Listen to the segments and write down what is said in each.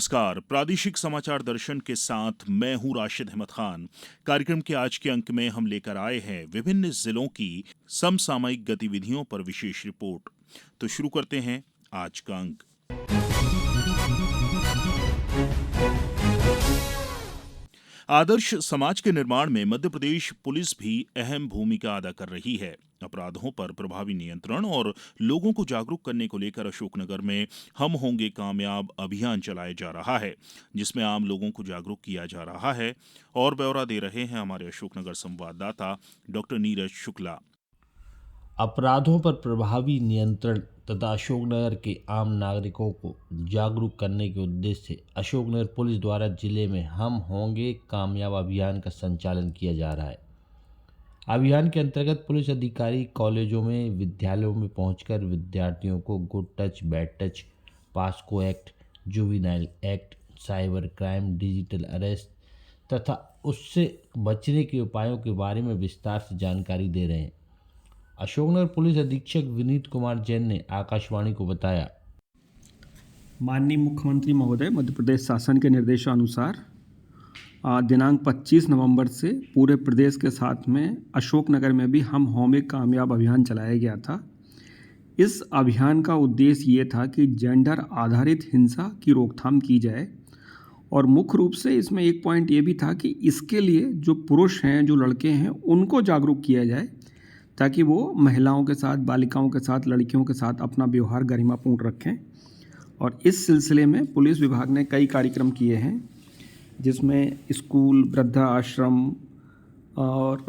नमस्कार। प्रादेशिक समाचार दर्शन के साथ मैं हूं राशिद अहमद खान। कार्यक्रम के आज के अंक में हम लेकर आए हैं विभिन्न जिलों की समसामयिक गतिविधियों पर विशेष रिपोर्ट। तो शुरू करते हैं आज का अंक। आदर्श समाज के निर्माण में मध्य प्रदेश पुलिस भी अहम भूमिका अदा कर रही है। अपराधों पर प्रभावी नियंत्रण और लोगों को जागरूक करने को लेकर अशोकनगर में हम होंगे कामयाब अभियान चलाया जा रहा है, जिसमें आम लोगों को जागरूक किया जा रहा है। और ब्यौरा दे रहे हैं हमारे अशोकनगर संवाददाता डॉक्टर नीरज शुक्ला। अपराधों पर प्रभावी नियंत्रण तथा अशोकनगर के आम नागरिकों को जागरूक करने के उद्देश्य से अशोकनगर पुलिस द्वारा जिले में हम होंगे कामयाब अभियान का संचालन किया जा रहा है। अभियान के अंतर्गत पुलिस अधिकारी कॉलेजों में, विद्यालयों में पहुंचकर विद्यार्थियों को good touch, bad touch, POCSO act, juvenile act, cyber crime, digital arrest तथा उससे बचने के उपायों के बारे में विस्तार से जानकारी दे रहे हैं। अशोकनगर पुलिस अधीक्षक विनीत कुमार जैन ने आकाशवाणी को बताया। माननीय मुख्यमंत्री महोदय मध्य प्रदेश शासन के निर्देशानुसार दिनांक 25 नवंबर से पूरे प्रदेश के साथ में अशोकनगर में भी हम होंगे कामयाब अभियान चलाया गया था। इस अभियान का उद्देश्य ये था कि जेंडर आधारित हिंसा की रोकथाम की जाए और मुख्य रूप से इसमें एक पॉइंट ये भी था कि इसके लिए जो पुरुष हैं, जो लड़के हैं, उनको जागरूक किया जाए ताकि वो महिलाओं के साथ, बालिकाओं के साथ, लड़कियों के साथ अपना व्यवहार गरिमापूर्ण रखें। और इस सिलसिले में पुलिस विभाग ने कई कार्यक्रम किए हैं, जिसमें स्कूल, वृद्धा आश्रम और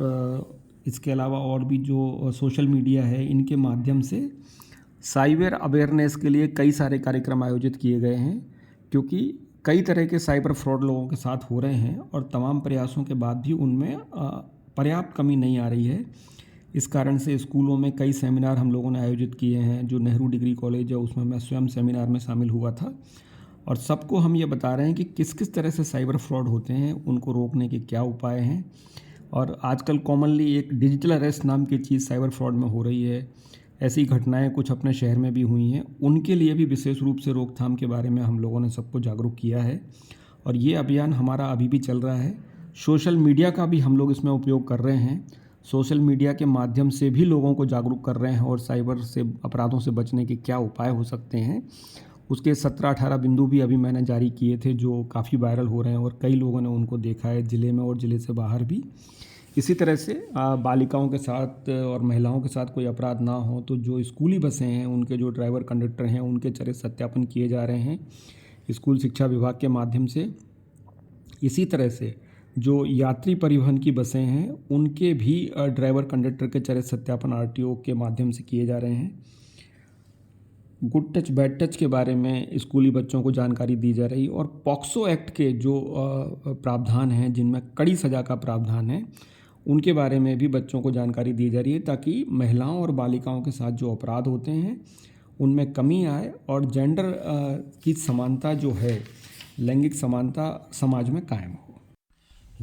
इसके अलावा और भी जो सोशल मीडिया है, इनके माध्यम से साइबर अवेयरनेस के लिए कई सारे कार्यक्रम आयोजित किए गए हैं, क्योंकि कई तरह के साइबर फ्रॉड लोगों के साथ हो रहे हैं और तमाम प्रयासों के बाद भी उनमें पर्याप्त कमी नहीं आ रही है। इस कारण से स्कूलों में कई सेमिनार हम लोगों ने आयोजित किए हैं। जो नेहरू डिग्री कॉलेज है उसमें मैं स्वयं सेमिनार में शामिल हुआ था और सबको हम ये बता रहे हैं कि किस किस तरह से साइबर फ्रॉड होते हैं, उनको रोकने के क्या उपाय हैं। और आजकल कॉमनली एक डिजिटल अरेस्ट नाम की चीज़ साइबर फ्रॉड में हो रही है। ऐसी घटनाएं कुछ अपने शहर में भी हुई हैं, उनके लिए भी विशेष रूप से रोकथाम के बारे में हम लोगों ने सबको जागरूक किया है और ये अभियान हमारा अभी भी चल रहा है। सोशल मीडिया का भी हम लोग इसमें उपयोग कर रहे हैं। सोशल मीडिया के माध्यम से भी लोगों को जागरूक कर रहे हैं और साइबर से अपराधों से बचने के क्या उपाय हो सकते हैं, उसके 17-18 बिंदु भी अभी मैंने जारी किए थे, जो काफ़ी वायरल हो रहे हैं और कई लोगों ने उनको देखा है ज़िले में और ज़िले से बाहर भी। इसी तरह से बालिकाओं के साथ और महिलाओं के साथ कोई अपराध ना हो तो जो स्कूली बसें हैं, उनके जो ड्राइवर कंडक्टर हैं, उनके चरित्र सत्यापन किए जा रहे हैं स्कूल शिक्षा विभाग के माध्यम से। इसी तरह से जो यात्री परिवहन की बसें हैं, उनके भी ड्राइवर कंडक्टर के चरित्र सत्यापन आरटीओ के माध्यम से किए जा रहे हैं। गुड टच, बैड टच के बारे में स्कूली बच्चों को जानकारी दी जा रही और पॉक्सो एक्ट के जो प्रावधान हैं, जिनमें कड़ी सज़ा का प्रावधान है, उनके बारे में भी बच्चों को जानकारी दी जा रही है ताकि महिलाओं और बालिकाओं के साथ जो अपराध होते हैं उनमें कमी आए और जेंडर की समानता जो है, लैंगिक समानता समाज में कायम हो।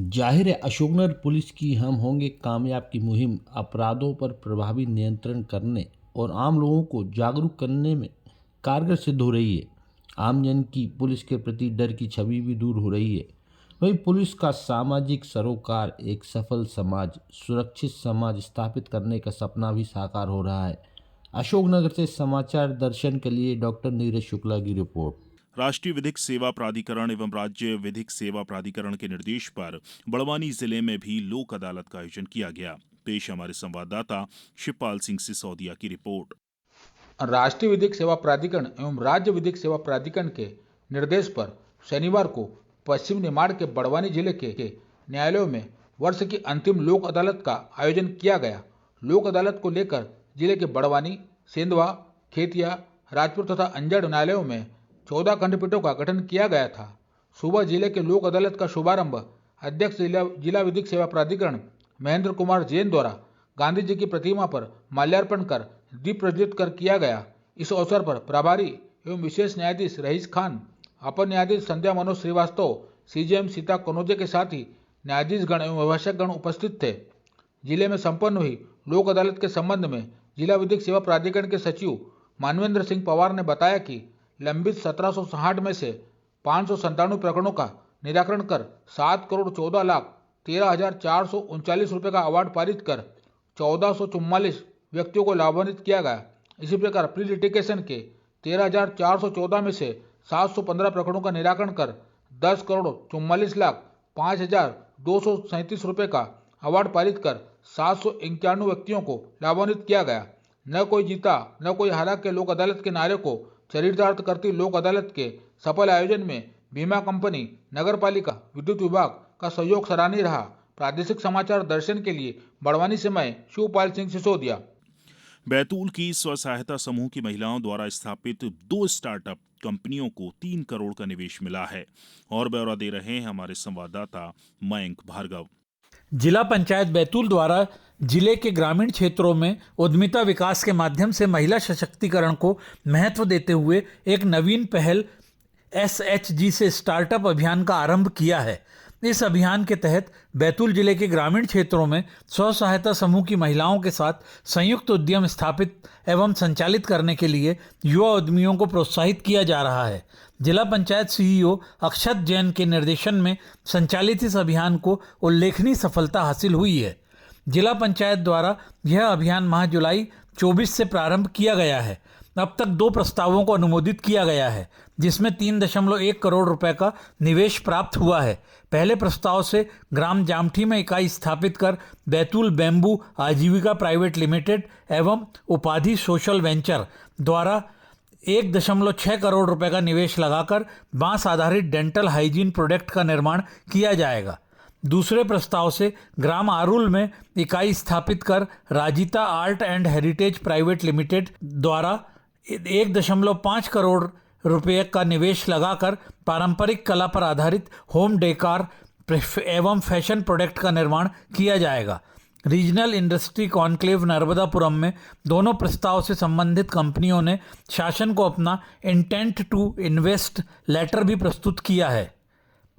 जाहिर है अशोकनगर पुलिस की हम होंगे कामयाब की मुहिम अपराधों पर प्रभावी नियंत्रण करने और आम लोगों को जागरूक करने में कारगर सिद्ध हो रही है। आमजन की पुलिस के प्रति डर की छवि भी दूर हो रही है। वहीं पुलिस का सामाजिक सरोकार, एक सफल समाज, सुरक्षित समाज स्थापित करने का सपना भी साकार हो रहा है। अशोकनगर से समाचार दर्शन के लिए डॉक्टर नीरज शुक्ला की रिपोर्ट। राष्ट्रीय विधिक सेवा प्राधिकरण एवं राज्य विधिक सेवा प्राधिकरण के निर्देश पर बड़वानी जिले में भी लोक अदालत का आयोजन किया गया। पेश हमारे संवाददाता शिवपाल सिंह सिसोदिया की रिपोर्ट। राष्ट्रीय विधिक सेवा प्राधिकरण एवं राज्य विधिक सेवा प्राधिकरण के निर्देश पर शनिवार को पश्चिम निमाड़ के बड़वानी जिले के न्यायालयों में वर्ष की अंतिम लोक अदालत का आयोजन किया गया। लोक अदालत को लेकर जिले के बड़वानी, सेंधवा, खेतिया, राजपुर तथा अंजड़ न्यायालयों में 14 खंडपीठों का गठन किया गया था। सुबह जिले के लोक अदालत का शुभारंभ अध्यक्ष जिला विधिक सेवा प्राधिकरण महेंद्र कुमार जैन द्वारा गांधी जी की प्रतिमा पर माल्यार्पण कर दीप प्रज्वलित कर किया गया। इस अवसर पर प्रभारी एवं विशेष न्यायाधीश रईस खान, अपर न्यायाधीश संध्या मनोज श्रीवास्तव, सीजेएम सीता कनौजे के साथ ही न्यायाधीशगण एवं अभिभाषकगण उपस्थित थे। जिले में संपन्न हुई लोक अदालत के संबंध में जिला विधिक सेवा प्राधिकरण के सचिव मानवेंद्र सिंह पवार ने बताया कि लंबित 1760 में से 597 प्रकरणों का निराकरण कर 7,14,13,439 रुपये का अवार्ड पारित कर 1,444 व्यक्तियों को लाभान्वित किया गया। इसी प्रकार प्री लिटिगेशन के 13,414 में से 715 प्रकरणों का निराकरण कर 10,44,05,237 रुपये का अवार्ड पारित कर 791 व्यक्तियों को लाभान्वित किया गया। न कोई जीता न कोई हारा के लोक अदालत के नारे को चरितार्थ करती लोक अदालत के सफल आयोजन में बीमा कंपनी, नगर पालिका, विद्युत विभाग का सहयोग सराहनीय रहा। प्रादेशिक समाचार दर्शन के लिए बड़वानी से मैं शिवपाल सिंह सिसोदिया। बैतूल की स्व सहायता समूह की महिलाओं द्वारा स्थापित 2 स्टार्टअप कंपनियों को 3 करोड़ का निवेश मिला है। और ब्यौरा दे रहे हैं हमारे संवाददाता मयंक भार्गव। जिला पंचायत बैतूल द्वारा जिले के ग्रामीण क्षेत्रों में उद्यमिता विकास के माध्यम से महिला सशक्तिकरण को महत्व देते हुए एक नवीन पहल SHG से स्टार्टअप अभियान का आरंभ किया है। इस अभियान के तहत बैतूल जिले के ग्रामीण क्षेत्रों में स्व सहायता समूह की महिलाओं के साथ संयुक्त उद्यम स्थापित एवं संचालित करने के लिए युवा उद्यमियों को प्रोत्साहित किया जा रहा है। जिला पंचायत CEO अक्षत जैन के निर्देशन में संचालित इस अभियान को उल्लेखनीय सफलता हासिल हुई है। जिला पंचायत द्वारा यह अभियान माह जुलाई 24 से प्रारंभ किया गया है। अब तक 2 प्रस्तावों को अनुमोदित किया गया है, जिसमें 3.1 करोड़ रुपए का निवेश प्राप्त हुआ है। पहले प्रस्ताव से ग्राम जामठी में इकाई स्थापित कर बैतूल बैम्बू आजीविका प्राइवेट लिमिटेड एवं उपाधि सोशल वेंचर द्वारा 1.6 करोड़ रुपए का निवेश लगाकर बांस आधारित डेंटल हाइजीन प्रोडक्ट का निर्माण किया जाएगा। दूसरे प्रस्ताव से ग्राम आरुल में इकाई स्थापित कर Rajita art and heritage private limited द्वारा 1.5 करोड़ रुपये का निवेश लगाकर पारंपरिक कला पर आधारित होम डेकार एवं फैशन प्रोडक्ट का निर्माण किया जाएगा। रीजनल इंडस्ट्री कॉन्क्लेव नर्मदापुरम में दोनों प्रस्ताव से संबंधित कंपनियों ने शासन को अपना इंटेंट टू इन्वेस्ट लेटर भी प्रस्तुत किया है।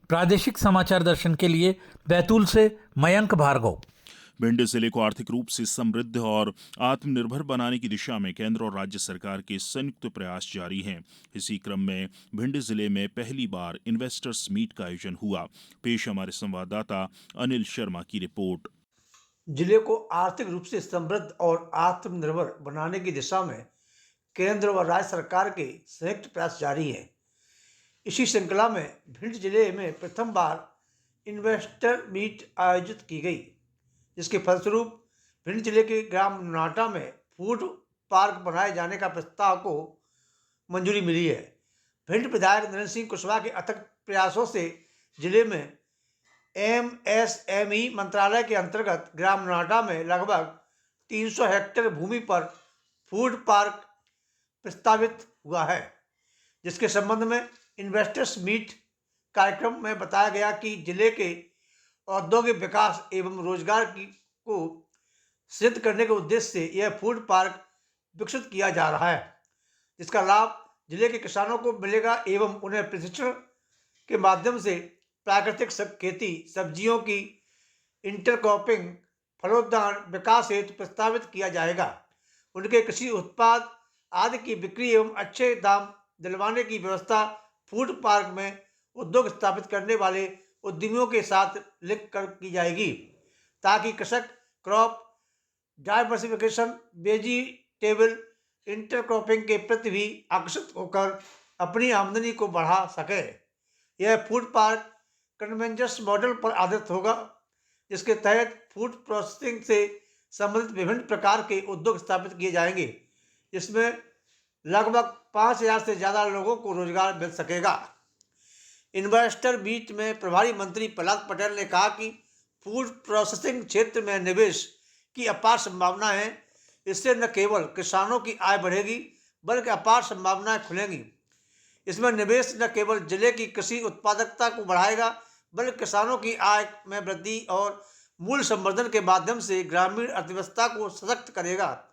प्रादेशिक समाचार दर्शन के लिए बैतूल से मयंक भार्गव। भिंड जिले को आर्थिक रूप से समृद्ध और आत्मनिर्भर बनाने की दिशा में केंद्र और राज्य सरकार के संयुक्त प्रयास जारी हैं। इसी क्रम में भिंड जिले में पहली बार इन्वेस्टर्स मीट का आयोजन हुआ। पेश हमारे संवाददाता अनिल शर्मा की रिपोर्ट। जिले को आर्थिक रूप से समृद्ध और आत्मनिर्भर बनाने की दिशा में केंद्र व राज्य सरकार के संयुक्त प्रयास जारी है। इसी श्रृंखला में भिंड जिले में प्रथम बार इन्वेस्टर मीट आयोजित की गई, जिसके फलस्वरूप भिंड जिले के ग्राम नाटा में फूड पार्क बनाए जाने का प्रस्ताव को मंजूरी मिली है। भिंड विधायक नरेंद्र सिंह कुशवाहा के अथक प्रयासों से जिले में MSME मंत्रालय के अंतर्गत ग्राम नाटा में लगभग 300 हेक्टेयर भूमि पर फूड पार्क प्रस्तावित हुआ है, जिसके संबंध में इन्वेस्टर्स मीट कार्यक्रम में बताया गया कि जिले के औद्योगिक विकास एवं रोजगार को सिद्ध करने के उद्देश्य से यह फूड पार्क विकसित किया जा रहा है, जिसका लाभ जिले के किसानों को मिलेगा एवं उन्हें प्रशिक्षण के माध्यम से प्राकृतिक खेती, सब्जियों की इंटरक्रॉपिंग, फलोद्यान विकास हेतु प्रस्तावित किया जाएगा। उनके कृषि उत्पाद आदि की बिक्री एवं अच्छे दाम दिलवाने की व्यवस्था फूड पार्क में उद्योग स्थापित करने वाले उद्यमियों के साथ लिंक कर की जाएगी, ताकि कृषक क्रॉप डाइवर्सिफिकेशन, वेजिटेबल इंटरक्रॉपिंग के प्रति भी आकर्षित होकर अपनी आमदनी को बढ़ा सके। यह फूड पार्क कन्वेंजर्स मॉडल पर आधारित होगा, जिसके तहत फूड प्रोसेसिंग से संबंधित विभिन्न प्रकार के उद्योग स्थापित किए जाएंगे, जिसमें लगभग 5,000 से ज़्यादा लोगों को रोजगार मिल सकेगा। इन्वेस्टर मीट में प्रभारी मंत्री प्रहलाद पटेल ने कहा कि फूड प्रोसेसिंग क्षेत्र में निवेश की अपार संभावना है। इससे न केवल किसानों की आय बढ़ेगी, बल्कि अपार संभावनाएं खुलेंगी। इसमें निवेश न केवल जिले की कृषि उत्पादकता को बढ़ाएगा, बल्कि किसानों की आय में वृद्धि और मूल्य संवर्धन के माध्यम से ग्रामीण अर्थव्यवस्था को सशक्त करेगा।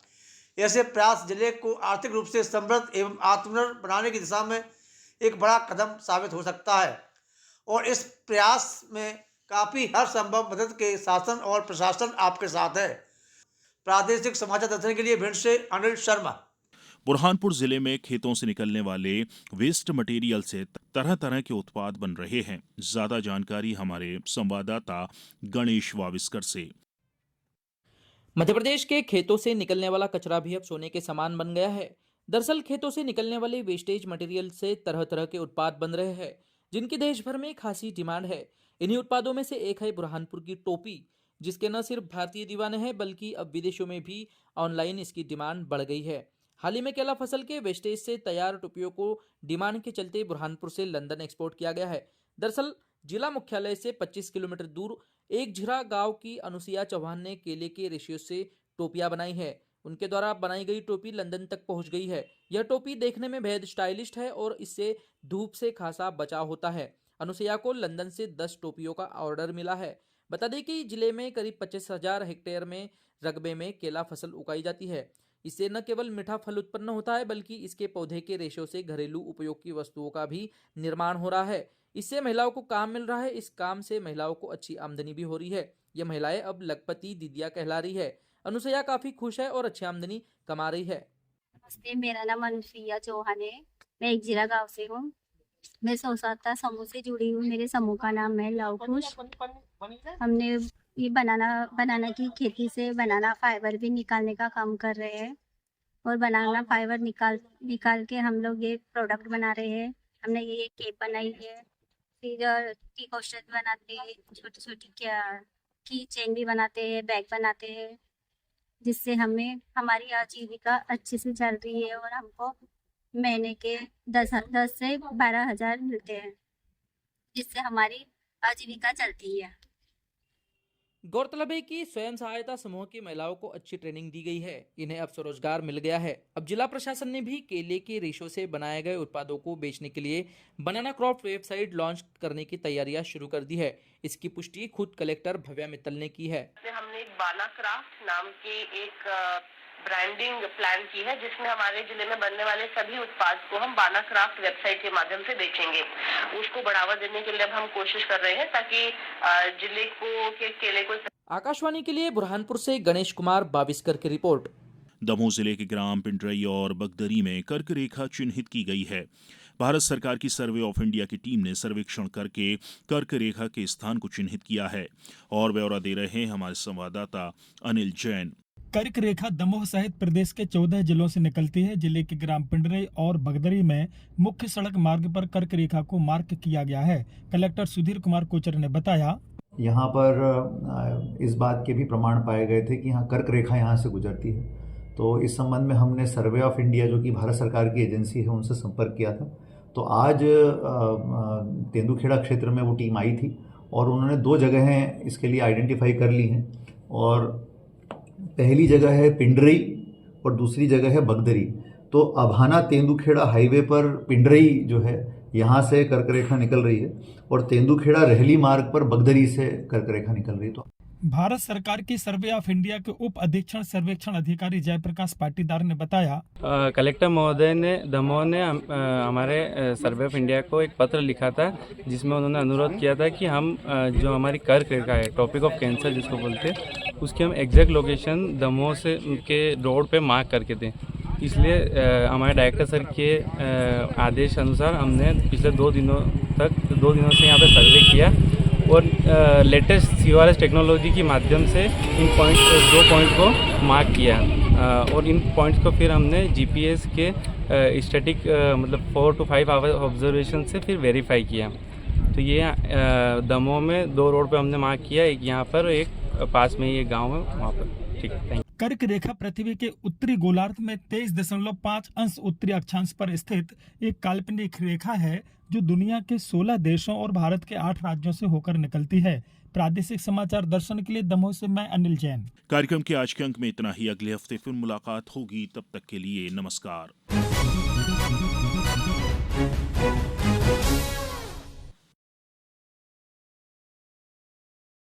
ऐसे प्रयास जिले को आर्थिक रूप से समृद्ध एवं आत्मनिर्भर बनाने की दिशा में एक बड़ा कदम साबित हो सकता है और इस प्रयास में काफ़ी हर संभव मदद के शासन और प्रशासन आपके साथ है। प्रादेशिक समाचार दर्शन के लिए भिंड से अनिल शर्मा। बुरहानपुर जिले में खेतों से निकलने वाले वेस्ट मटेरियल से तरह तरह के उत्पाद बन रहे हैं। ज्यादा जानकारी हमारे संवाददाता गणेश वाविस्कर से। मध्य प्रदेश के खेतों से निकलने वाला कचरा भी अब सोने के समान बन गया है। दरअसल खेतों से निकलने वाले वेस्टेज मटेरियल से तरह तरह के उत्पाद बन रहे हैं, जिनकी देश भर में खासी डिमांड है। इन्हीं उत्पादों में से एक है बुरहानपुर की टोपी, जिसके न सिर्फ भारतीय दीवाने हैं बल्कि अब विदेशों में भी ऑनलाइन इसकी डिमांड बढ़ गई है। हाल ही में केला फसल के वेस्टेज से तैयार टोपियों को डिमांड के चलते बुरहानपुर से लंदन एक्सपोर्ट किया गया है। दरअसल जिला मुख्यालय से 25 किलोमीटर दूर एक झिरा गांव की अनुसुईया चौहान ने केले के रेशियो से टोपियां बनाई है। उनके द्वारा बनाई गई टोपी लंदन तक पहुंच गई है। यह टोपी देखने में बेहद स्टाइलिश है और इससे धूप से खासा बचाव होता है। अनुसुईया को लंदन से 10 टोपियों का ऑर्डर मिला है। बता दें कि जिले में करीब 25,000 हेक्टेयर में रकबे में केला फसल उगाई जाती है। इससे न केवल मीठा फल उत्पन्न होता है बल्कि इसके पौधे के रेशों से घरेलू उपयोग की वस्तुओं का भी निर्माण हो रहा है। इससे महिलाओं को काम मिल रहा है। इस काम से महिलाओं को अच्छी आमदनी भी हो रही है। ये महिलाएं अब लखपति दीदिया कहला रही है। अनुसुईया काफी खुश है और अच्छी आमदनी कमा रही है। नमस्ते, मेरा नाम अनुसुईया चौहान है। मैं एक जिला गांव से हूँ। मैं स्वसहायता समूह से जुड़ी हूँ। मेरे समूह का नाम है लव खुश। हमने ये बनाना की खेती से बनाना फाइबर भी निकालने का काम कर रहे हैं और बनाना फाइबर निकाल के हम लोग ये प्रोडक्ट बना रहे हैं। हमने ये केप बनाई है, फिर टी कोस्टर बनाते हैं, छोटी छोटी की चेन भी बनाते हैं, बैग बनाते हैं, जिससे हमें हमारी आजीविका अच्छे से चल रही है और हमको महीने के 10 से 12 हज़ार मिलते हैं, जिससे हमारी आजीविका चलती है। गौरतलब है कि स्वयं सहायता समूह की महिलाओं को अच्छी ट्रेनिंग दी गई है। इन्हें अब स्वरोजगार मिल गया है। अब जिला प्रशासन ने भी केले के रेशों से बनाए गए उत्पादों को बेचने के लिए बनाना क्रॉप वेबसाइट लॉन्च करने की तैयारियां शुरू कर दी है। इसकी पुष्टि खुद कलेक्टर भव्या मित्तल ने की है। हमने एक बाना क्राफ्ट नाम की एक ब्रांडिंग प्लान की है, जिसमें हमारे जिले में बनने वाले सभी उत्पाद को हम बाना क्राफ्ट वेबसाइट के माध्यम से बेचेंगे। उसको बढ़ावा देने के लिए अब हम कोशिश कर रहे हैं ताकि जिले को के केले को। आकाशवाणी के लिए बुरहानपुर से गणेश कुमार बाविस्कर की रिपोर्ट। दमोह जिले के ग्राम पिंडरई और बगदरी में कर्क रेखा चिन्हित की गई है। भारत सरकार की सर्वे ऑफ इंडिया की टीम ने सर्वेक्षण करके कर्क रेखा के स्थान को चिन्हित किया है। और ब्यौरा दे रहे हैं हमारे संवाददाता अनिल जैन। कर्क रेखा दमोह सहित प्रदेश के 14 जिलों से निकलती है। जिले के ग्राम पिंडरई और बगदरी में मुख्य सड़क मार्ग पर कर्क रेखा को मार्क किया गया है। कलेक्टर सुधीर कुमार कोचर ने बताया, यहाँ पर इस बात के भी प्रमाण पाए गए थे कि यहाँ कर्क रेखा यहाँ से गुजरती है। तो इस संबंध में हमने सर्वे ऑफ इंडिया, जो कि भारत सरकार की एजेंसी है, उनसे संपर्क किया था। तो आज तेंदुखेड़ा क्षेत्र में वो टीम आई थी और उन्होंने 2 जगहें इसके लिए आइडेंटिफाई कर ली हैं। और पहली जगह है पिंडरई और दूसरी जगह है बगदरी। तो अभाना तेंदुखेड़ा हाईवे पर पिंडरई जो है यहाँ से कर्क रेखा निकल रही है और तेंदुखेड़ा रहली मार्ग पर बगदरी से कर्क रेखा निकल रही है। तो भारत सरकार की सर्वे ऑफ इंडिया के उप अधीक्षण सर्वेक्षण अधिकारी जयप्रकाश पाटीदार ने बताया, कलेक्टर महोदय ने दमोह ने हमारे सर्वे ऑफ इंडिया को एक पत्र लिखा था, जिसमें उन्होंने अनुरोध किया था कि हम जो हमारी कर्क रेखा है, ट्रॉपिक ऑफ कैंसर जिसको बोलते हैं, उसकी हम एग्जैक्ट लोकेशन दमोह से के रोड पे मार्क करके दें। इसलिए हमारे डायरेक्टर सर के आदेश अनुसार हमने पिछले 2 दिनों से यहाँ पे सर्वे किया और लेटेस्ट CORS टेक्नोलॉजी की माध्यम से इन 2 पॉइंट को मार्क किया और इन पॉइंट्स को फिर हमने GPS के स्टैटिक मतलब 4 to 5 आवर ऑब्जर्वेशन से फिर वेरीफाई किया। तो ये दमोह में 2 रोड पे हमने मार्क किया, एक यहाँ पर, एक पास में ही एक गाँव है वहाँ पर। ठीक है, थैंक यू। कर्क रेखा पृथ्वी के उत्तरी गोलार्ध में 23.5 अंश उत्तरी अक्षांश पर स्थित एक काल्पनिक रेखा है, जो दुनिया के 16 देशों और भारत के 8 राज्यों से होकर निकलती है। प्रादेशिक समाचार दर्शन के लिए दमोह से मैं अनिल जैन। कार्यक्रम के आज के अंक में इतना ही। अगले हफ्ते फिर मुलाकात होगी, तब तक के लिए नमस्कार।